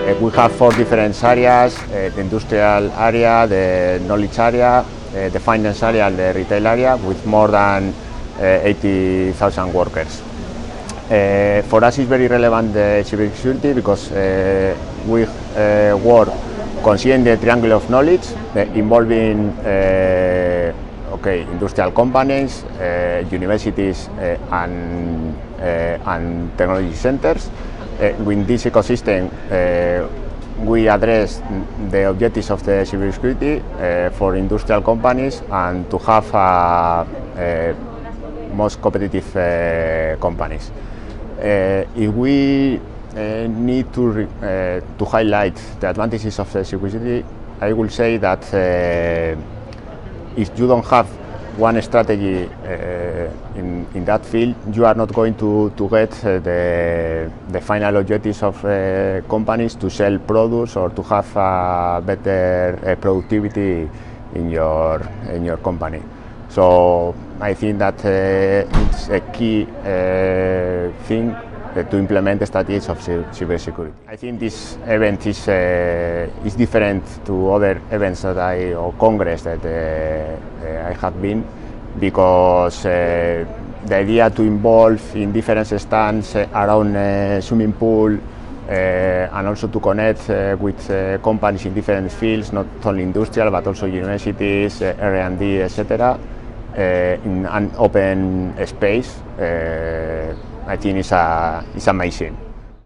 We have 4 different areas, the industrial area, the knowledge area, the finance area and the retail area with more than 80,000 workers. For us it's very relevant cybersecurity because we work considering the triangle of knowledge involving industrial companies, universities and technology centers. With this ecosystem we address the objectives of the cybersecurity for industrial companies and to have most competitive companies. If we need to highlight the advantages of the cybersecurity, I will say that if you don't have one strategy in that field, you are not going to get the final objectives of companies to sell products or to have better productivity in your company. So I think that it's a key thing to implement the strategies of cybersecurity. I think this event is different to other events that or Congress that I have been, because the idea to involve in different stands around a swimming pool and also to connect with companies in different fields, not only industrial but also universities, R&D, etc. In an open space, I think is amazing.